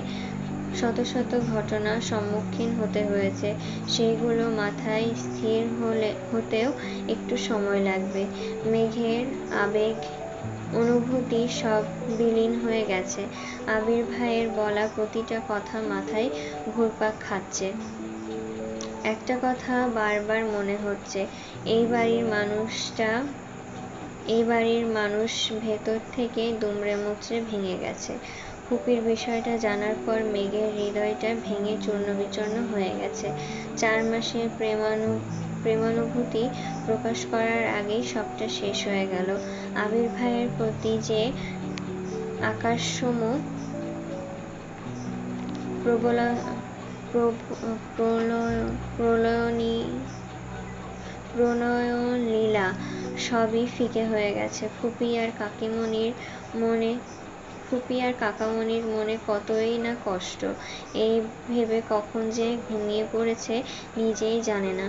শত শত ঘটনার সম্মুখীন হতে হয়েছে, সেইগুলো মাথায় স্থির হতেও একটু সময় লাগবে। মেঘের আবেগ অনুভূতি সব বিলীন হয়ে গেছে। আবির ভাইয়ের বলা প্রতিটা কথা মাথায় ঘুরপাক খাচ্ছে। একটা কথা বারবার মনে হচ্ছে, এই বাড়ির মানুষ ভেতর থেকে দুমড়ে মুচড়ে ভেঙে গেছে। ফুপির বিষয়টা জানার পর মেঘের হৃদয়টা ভেঙে চূর্ণবিচূর্ণ হয়ে গেছে। 4 মাসের প্রেমানুভূতি প্রকাশ করার আগেই সবটা শেষ হয়ে গেল। আবির ভাইয়ের প্রতি যে আকাশসম প্রণয়লীলা সবই ফিকে হয়ে গেছে। ফুপি আর কাকামণির মনে কতই না কষ্ট, এই ভেবে কখন যে ঘুমিয়ে পড়েছে নিজেই জানে না।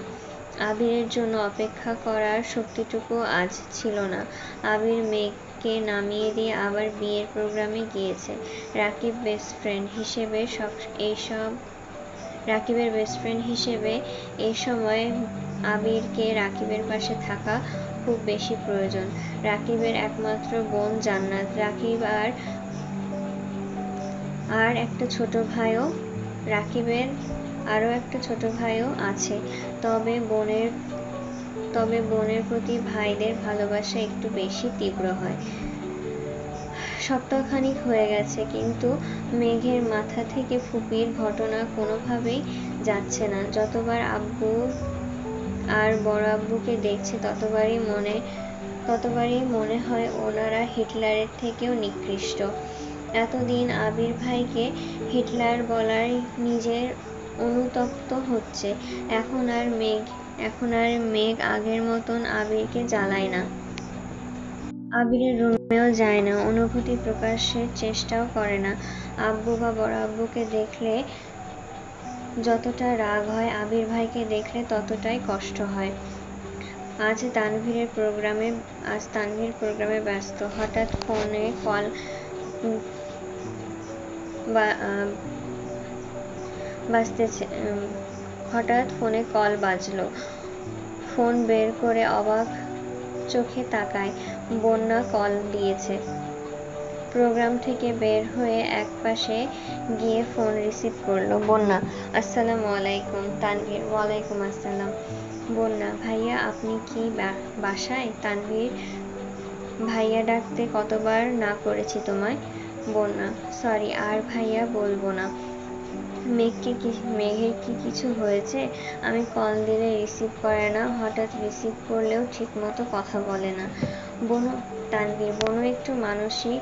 আবিরের জন্য অপেক্ষা করার শক্তিটুকু আজ ছিল না। আবির মেঘকে নামিয়ে দিয়ে আবার বিয়ের প্রোগ্রামে গিয়েছে। রাকিবের বেস্ট ফ্রেন্ড হিসেবে এই সময় আবিরকে রাকিবের পাশে থাকা খুব বেশি প্রয়োজন। রাকিবের একমাত্র বোন জান্নাত। রাকিব আর একটা ছোট ভাইও রাকিবের আরও একটা ছোট ভাইও আছে, তবে বোনের প্রতি ভাইদের ভালোবাসা একটু বেশি তীব্র হয়। সপ্তাহখানিক হয়ে গেছে, কিন্তু মেঘের মাথা থেকে ফুপির ঘটনা কোনোভাবেই যাচ্ছে না। যতবার আব্বু আর বড় আব্বুকে দেখছে ততবারই মনে হয় ওনারা হিটলারের থেকেও নিকৃষ্ট। এতদিন আবির ভাইকে হিটলার বলায় নিজের অনুতপ্ত হচ্ছে। এখন আর মেঘ আগের মতন আবিরকে জ্বালায় না। আবিরের রুমেও যায় না, অনুভূতি প্রকাশের চেষ্টাও করে না। আব্বু বা বড় আব্বুকে দেখলে যতটা রাগ হয়, আবির ভাইকে দেখলে ততটাই কষ্ট হয়। আজ তানভীর প্রোগ্রামে ব্যস্ত। হঠাৎ ফোনে কল বাজলো। ফোন বের করে অবাক চোখে তাকায়। বন্যা কল দিয়েছে। প্রোগ্রাম থেকে বের হয়ে একপাশে গিয়ে ফোন রিসিভ করলো। বন্যা, আসসালামু আলাইকুম। তানভীর, ওয়ালাইকুম আসসালাম। বন্যা, ভাইয়া আপনি কি বাসায়? তানভীর, ভাইয়া ডাকতে কতবার না করেছি তোমায়। বন্যা, সরি, আর ভাইয়া বলবো না। মেঘের কি কিছু হয়েছে? আমি কল দিলে রিসিভ করে না, হঠাৎ রিসিভ করলেও ঠিক মতো কথা বলে না। তানভীর, বনু একটু মানসিক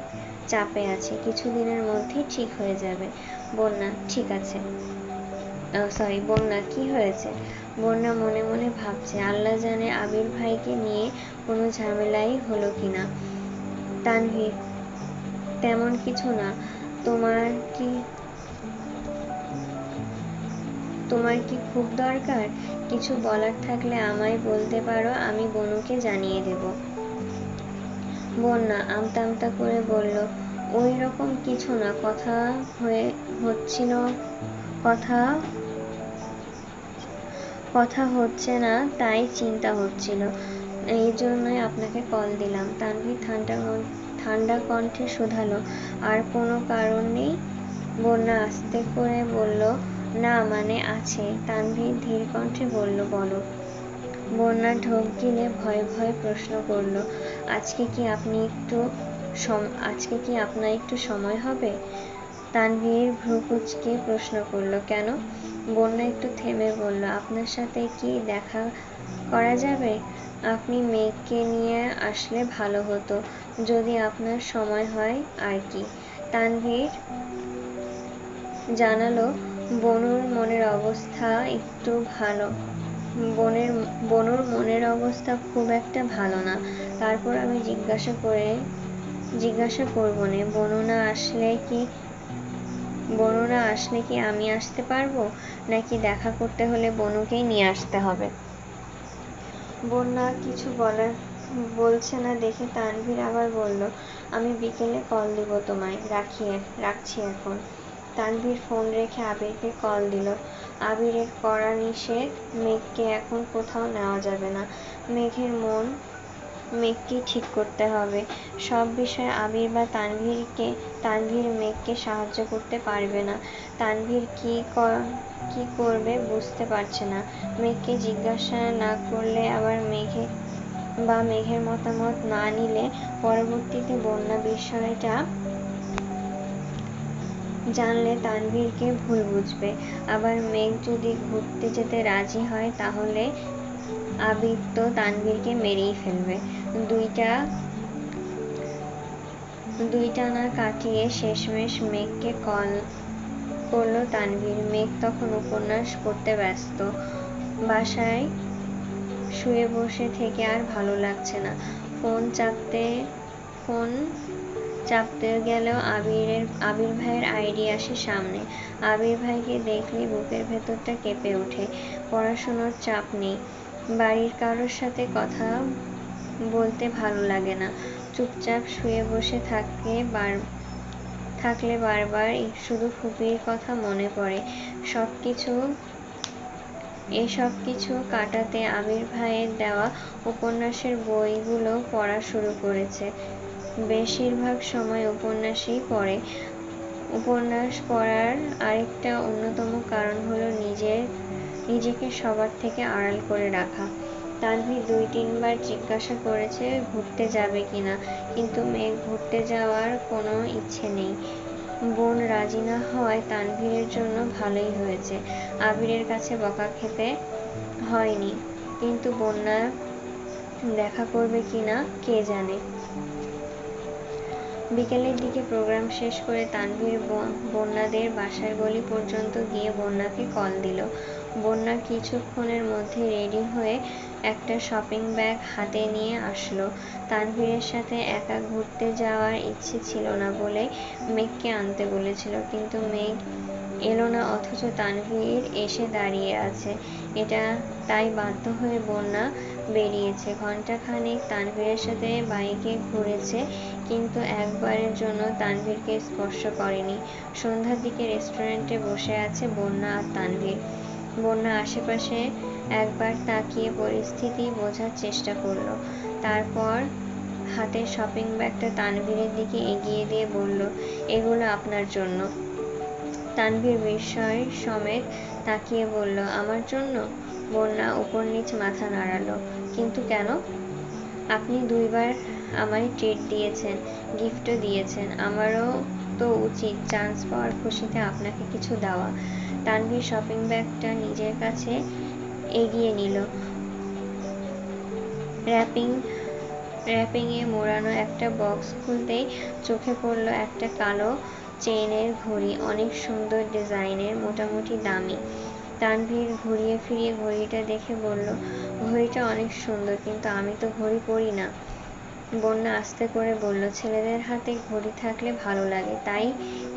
চাপে আছে, কিছুদিনের মধ্যেই ঠিক হয়ে যাবে। বন্যা, ঠিক আছে। বন্যা, কি হয়েছে? বন্যা মনে মনে ভাবছে, আল্লাহ জানে আবির ভাইকে নিয়ে কোনো ঝামেলাই হলো কিনা। তানভীর, তেমন কিছু না। তোমার কি খুব দরকার? কিছু বলার থাকলে আমায় বলতে পারো, আমি বনুকে জানিয়ে দেব। বন্যা আমতা আমতা করে বলল, ওই রকম কিছু না, কথা হচ্ছে না, তাই চিন্তা হচ্ছিল, এই জন্যই আপনাকে কল দিলাম। তানভীর ঠান্ডা কণ্ঠে শুধালো, আর কোনো কারণ নেই? বন্যা আস্তে করে বলল, না মানে আছে। তানভীর ধীর কণ্ঠে বলল, বলো। বন্যা ঢোক গিলে ভয়ে ভয়ে প্রশ্ন করল, আজকে কি আপনার একটু সময় হবে? তানভীর ভ্রু কুঁচকে প্রশ্ন করল, কেন? বন্যা একটু থেমে বলল, আপনার সাথে কি দেখা করা যাবে? আপনি মেঘকে নিয়ে আসলে ভালো হতো, যদি আপনার সময় হয় আর কি। তানভীর জানালো, বনুর মনের অবস্থা খুব একটা ভালো না। তারপর আমি জিজ্ঞাসা করবনে, বনু না আসলে কি আমি আসতে পারবো, নাকি দেখা করতে হলে বনুকেই নিয়ে আসতে হবে? বন্যা কিছু বলছে না দেখে তানভীর আবার বলল, আমি বিকেলে কল দিব তোমায়, রাখছি এখন। তানভীর ফোন রেখে আবিরকে কল দিল। আবিরের কড়া নিষেধ, মেঘকে এখন কোথাও নেওয়া যাবে না। মেঘকেই ঠিক করতে হবে। সব বিষয়ে আবির বা তানভীর মেঘকে সাহায্য করতে পারবে না। তানভীর কি করবে বুঝতে পারছে না। মেঘকে জিজ্ঞাসা না করলে আবার মেঘের মতামত না নিলে পরবর্তীতে বন্যা বিষয়টা জানলে তানভীরকে ভুল বুঝবে। আবার মেঘ যদি ঘুরতে যেতে রাজি হয় তাহলে আবির তো তানভীরকে মেরেই ফেলবে। দুইটা না কাটিয়ে শেষমেশ মেঘকে কল করলো তানভীর। মেঘ তখন উপন্যাস পড়তে ব্যস্ত। বাসায় শুয়ে বসে থেকে আর ভালো লাগছে না। ফোন চাপতে গেলেও আবির ভাইয়ের আইডি আসে সামনে। আবির ভাইকে দেখলে বুকের ভেতরটা কেঁপে ওঠে। পড়াশোনার চাপ নেই, বাড়ির কারোর সাথে কথা বলতে ভালো লাগে না। চুপচাপ শুয়ে বসে থাকলে বারবার শুধু ফুপির কথা মনে পড়ে। এসব কিছু কাটাতে আবির ভাইয়ের দেওয়া উপন্যাসের বইগুলো পড়া শুরু করেছে। বেশিরভাগ সময় উপন্যাসই পড়ে। উপন্যাস পড়ার আরেকটা অন্যতম কারণ হলো নিজেকে সবার থেকে আড়াল করে রাখা। তানভীর 2-3 বার জিজ্ঞাসা করেছে ঘুরতে যাবে কিনা, কিন্তু মেঘ ঘুরতে যাওয়ার কোনো ইচ্ছে নেই। বোন রাজি না হওয়ায় তানভীরের জন্য ভালোই হয়েছে। আবিরের কাছে বকা খেতে হয়নি, কিন্তু বন্যা দেখা করবে কিনা কে জানে। বিকেলের দিকে প্রোগ্রাম শেষ করে তানভীর বন্যাদের বাসার গলি পর্যন্ত গিয়ে বন্যাকে কল দিল। বন্যা কিছুক্ষণের মধ্যে রেডি হয়ে একটা শপিং ব্যাগ হাতে নিয়ে আসলো। তানভীরের সাথে একা ঘুরতে যাওয়ার ইচ্ছে ছিল না বলে মেঘকে আনতে বলেছিল, কিন্তু মেঘ এলো না, অথচ তানভীর এসে দাঁড়িয়ে আছে। তাই বাধ্য হয়ে বন্যা বেরিয়েছে। ঘণ্টাখানেক তানভীরের সাথে বাইকে ঘুরেছে, কিন্তু একবারের জন্য তানভীরকে স্পর্শ করেনি। সন্ধ্যার দিকে রেস্টুরেন্টে বসে আছে বন্যা আর তানভীর। বন্যা আশেপাশে একবার তাকিয়ে পরিস্থিতি বোঝার চেষ্টা করলো। তারপর হাতের শপিং ব্যাগটা তানভীরের দিকে এগিয়ে দিয়ে বলল, এগুলো আপনার জন্য। তানভীর বিস্ময় সমেত তাকিয়ে বলল, আমার জন্য? বন্যা উপর নিচ মাথা নাড়ালো। কিন্তু কেন? আপনি 2 বার আমায় ট্রিট দিয়েছেন, গিফটও দিয়েছেন। আমারও তো উচিত চান্স পাওয়ার খুশিতে আপনাকে কিছু দেওয়া। তানভীর শপিং ব্যাগটা নিজের কাছে এগিয়ে নিল। র্যাপিংয়ে মোড়ানো একটা বক্স খুলতেই চোখে পড়ল একটা কালো চেইনের ঘড়ি, অনেক সুন্দর ডিজাইনের, মোটামুটি দামি। তানভীর ঘুরিয়ে ফিরিয়ে ঘড়িটা দেখে বলল, ঘড়িটা অনেক সুন্দর, কিন্তু আমি তো ঘড়ি পরি না। বন্যা আস্তে করে বলল, ছেলেদের হাতে ঘড়ি থাকলে ভালো লাগে, তাই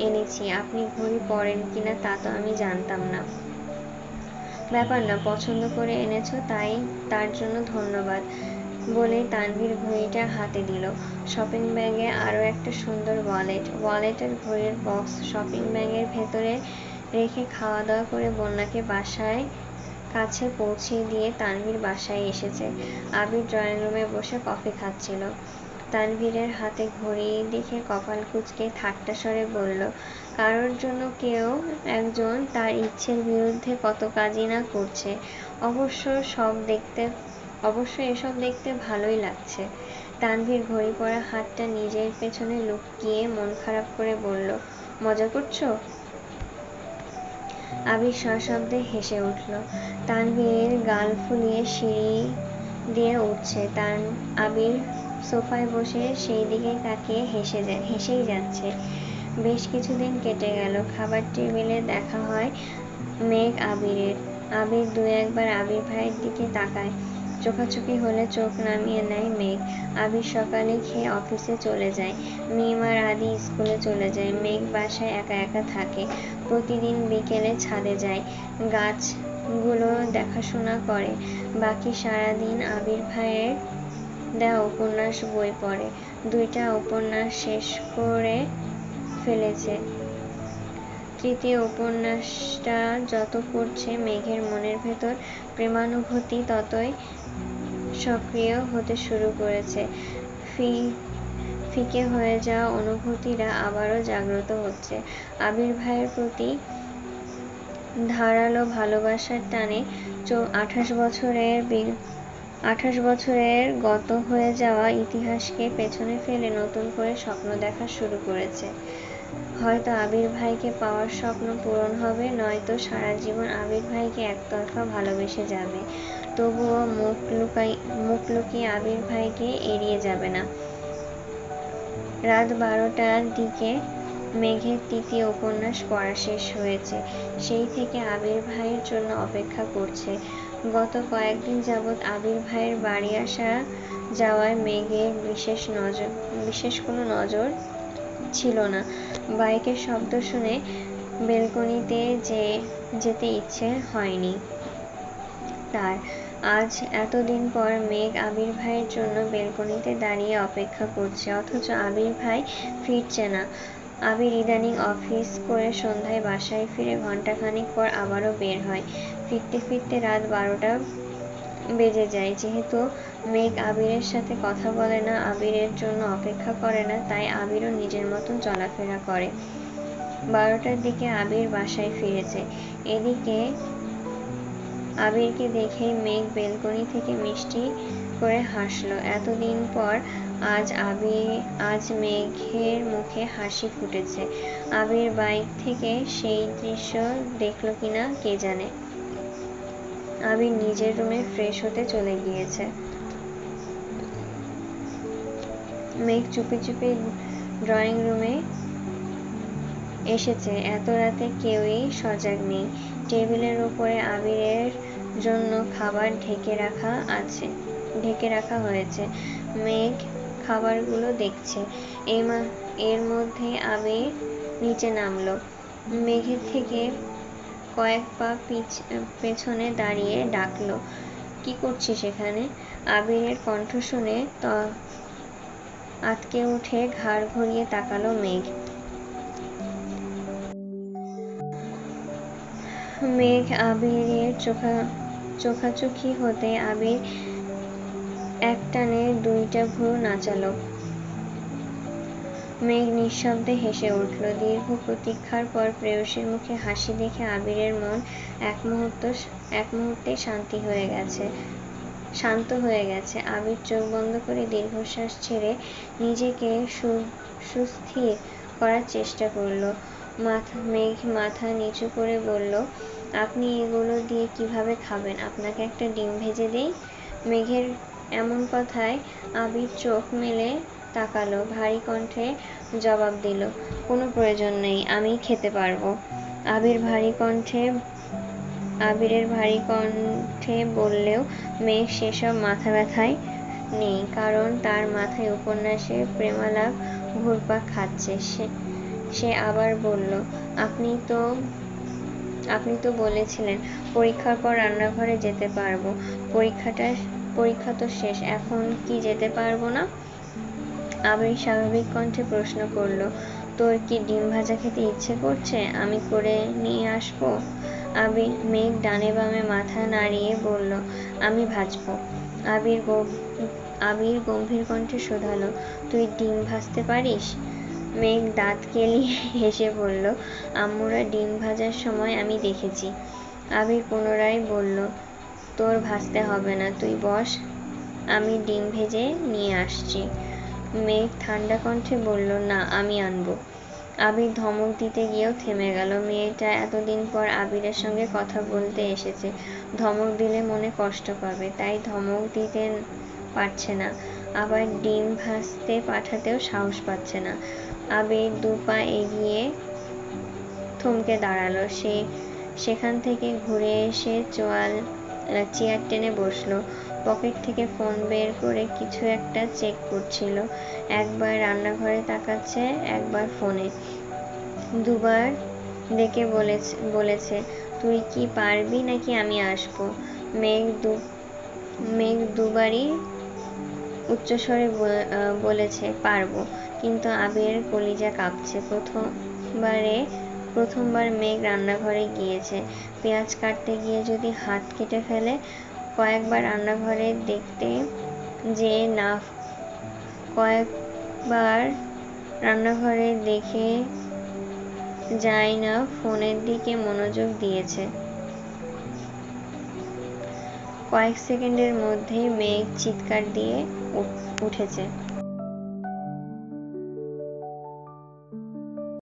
এনেছি। আপনি ঘড়ি পরেন কিনা তা তো আমি জানতাম না। ব্যাপার না, পছন্দ করে এনেছো তার জন্য ধন্যবাদ বলেই তানভীর ঘড়িটা হাতে দিল। শপিং ব্যাগে আরও একটা সুন্দর ওয়ালেটের ঘড়ির বক্স শপিং ব্যাগের ভেতরে রেখে খাওয়া দাওয়া করে বন্যাকে বাসায় কাছে পৌঁছে দিয়ে তানভীর বাসায় এসেছে। আবির ড্রয়িং রুমে বসে কফি খাচ্ছিল। তানভীরের হাতে ঘড়ি দেখে কপাল কুঁচকে ঠাট্টা স্বরে বলল, কারোর জন্য কেউ একজন তার ইচ্ছের বিরুদ্ধে কত কাজই না করছে। অবশ্য এসব দেখতে ভালোই লাগছে। তানভীর ঘড়ি পরা হাতটা নিজের পেছনে লুকিয়ে মন খারাপ করে বলল, মজা করছো? আবির সশব্দে হেসে উঠল। তানভীর গাল ফুলিয়ে সিঁড়ি দিয়ে উঠছে। আবির সোফায় বসে সেই দিকে তাকিয়ে হেসেই যাচ্ছে। বেশ কিছুদিন কেটে গেল। খাবার টেবিলে দেখা হয় মেঘ আবিরের। আবির 2-1 বার আবির ভাইয়ের দিকে তাকায়। চোখাচোখি হলে চোখ নামিয়ে নেয় মেঘ। আবির সকালে খেয়ে অফিসে চলে যায়। মিম আর আদি স্কুলে চলে যায়। মেঘ বাসায় একা একা থাকে। প্রতিদিন বিকেলে ছাদে যায়, গাছগুলো দেখাশোনা করে। বাকি সারাদিন আবির ভাইয়ের দেওয়া উপন্যাস বই পড়ে। 2টা উপন্যাস শেষ করে ফেলেছে। তৃতীয় উপন্যাসটা যত পড়ছে মেঘের মনের ভেতর প্রেমানুভূতি ততই সক্রিয় হতে শুরু করেছে। ফিকে হয়ে যাওয়া অনুভূতিরা আবারও জাগ্রত হচ্ছে। আবির ভাইয়ের প্রতি ধারালো ভালোবাসার টানে 28 বছরের গত হয়ে যাওয়া ইতিহাসকে পেছনে ফেলে নতুন করে স্বপ্ন দেখা শুরু করেছে। হয়তো আবির ভাইকে পাওয়ার স্বপ্ন পূরণ হবে, নয়তো সারা জীবন আবির ভাইকে একতরফা ভালোবেসে যাবে। তবুও মুখ লুকিয়ে আবির ভাইকে এড়িয়ে যাবে না। রাত 12টার দিকে মেঘের তৃতীয় উপন্যাস পড়া শেষ হয়েছে। সেই থেকে আবির ভাইয়ের জন্য অপেক্ষা করছে। গত কয়েকদিন যাবৎ আবির ভাইয়ের বাড়ি আসা যাওয়ায় মেঘের বিশেষ কোনো নজর ছিল না। বাইকের শব্দ শুনে বেলকনিতে যেতে ইচ্ছে হয়নি তার। আজ এতদিন পর মেঘ আবির ভাইয়ের জন্য বেলকনিতে দাঁড়িয়ে অপেক্ষা করছে, অথচ আবির ভাই ফিরছে না। আবির ইদানিং অফিস করে সন্ধ্যায় বাসায় ফিরে ঘণ্টাখানেক পর আবারও বের হয়। ফিরতে ফিরতে রাত 12টা বেজে যায়। যেহেতু মেঘ আবিরের সাথে কথা বলে না, আবিরের জন্য অপেক্ষা করে না, তাই আবিরও নিজের মতন চলাফেরা করে। 12টার দিকে আবির বাসায় ফিরেছে। এদিকে আবিরকে দেখেই মেঘ বেলকনি থেকে মিষ্টি করে হাসল। এতদিন পর আজ মেঘের মুখে হাসি ফুটেছে। আবির বাইক থেকে সেই দৃশ্য দেখল কিনা কে জানে। আবির নিজের রুমে ফ্রেশ হতে চলে গিয়েছে। মেঘ চুপি চুপি ড্রয়িং রুমে এসেছে। এত রাতে কেউই সজাগ নেই। টেবিলের উপরে আবিরের জন্য খাবার ঢেকে রাখা হয়েছে। মেঘ খাবারগুলো দেখছে। এর মধ্যে আবির নিচে নামলো। মেঘের থেকে কয়েক পা পেছনে দাঁড়িয়ে ডাকলো, কি করছিস এখানে? আবিরের কণ্ঠ শুনে আঁতকে উঠে ঘাড় ঘুরিয়ে তাকালো মেঘ। মেঘ আবিরের চোখাচোখি হতে আবির একটানে 2টা ভ্রু নাচালো। মেঘ নিঃশব্দে হেসে উঠল। দীর্ঘ প্রতীক্ষার পর প্রেয়সীর মুখে হাসি দেখে আবিরের মন এক মুহূর্তে শান্ত হয়ে গেছে। আবির চোখ বন্ধ করে দীর্ঘশ্বাস ছেড়ে নিজেকে সুস্থির করার চেষ্টা করল। মেঘ মাথা নিচু করে বলল, আপনি এগুলো দিয়ে কিভাবে খাবেন? আপনাকে একটা ডিম ভেজে দেই? মেঘের এমন কথায় আবির চোখ মেলে তাকালো। ভারী কণ্ঠে জবাব দিল, কোনো প্রয়োজন নেই, আমি খেতে পারবো। আবিরের ভারী কণ্ঠে বললেও মেঘ সেসব মাথা ব্যথায় নেই, কারণ তার মাথায় উপন্যাসের প্রেমালাপ ঘুরপাক খাচ্ছে। সে আবার বলল, আপনি তো বলেছিলেন পরীক্ষার পর রান্নাঘরে যেতে পারবো। পরীক্ষা তো শেষ, এখন কি যেতে পারবো না? আবির স্বাভাবিক কণ্ঠে প্রশ্ন করল, তোর কি ডিম ভাজা খেতে ইচ্ছে করছে? আমি করে নিয়ে আসবো? মেঘ ডানে বামে মাথা নাড়িয়ে বলল, আমি ভাজবো। আবির গম্ভীর কণ্ঠে শোধালো, তুই ডিম ভাজতে পারিস? মেঘ দাঁত কেলিয়ে হেসে বলল, আম্মুরা ডিম ভাজার সময় আমি দেখেছি। আবির পুনরায় বলল, তোর ভাজতে হবে না, তুই বস, আমি ডিম ভেজে নিয়ে আসছি। মেঘ ঠান্ডা কণ্ঠে বলল, না, আমি আনবো। আবির ধমক দিতে গিয়েও থেমে গেল। মেয়েটা এতদিন পর আবিরের সঙ্গে কথা বলতে এসেছে, ধমক দিলে মনে কষ্ট পাবে, তাই ধমক দিতে পারছে না, আবার ডিম ভাজতে পাঠাতেও সাহস পাচ্ছে না। আবির 2 পা এগিয়ে থমকে দাঁড়ালো। সেখান থেকে ঘুরে এসে চেয়ার টেনে বসলো। পকেট থেকে ফোন বের করে কিছু একটা চেক করছিল। একবার রান্নাঘরে তাকাচ্ছে, একবার ফোনে। 2 বার ডেকে বলেছে, তুই কি পারবি নাকি আমি আসবো? মেঘ 2 বারই উচ্চস্বরে বলেছে, পারবো। কিন্তু আবিরের কলিজা কাঁপছে। প্রথমবারে প্রথমবার মেঘ রান্নাঘরে গিয়েছে, পেঁয়াজ কাটতে গিয়ে যদি হাত কেটে ফেলে। কয়েকবার রান্নাঘরে দেখতে যে না কয়েকবার রান্নাঘরে দেখে যায় না, ফোনের দিকে মনোযোগ দিয়েছে। কয়েক সেকেন্ডের মধ্যেই মেঘ চিৎকার দিয়ে উঠেছে।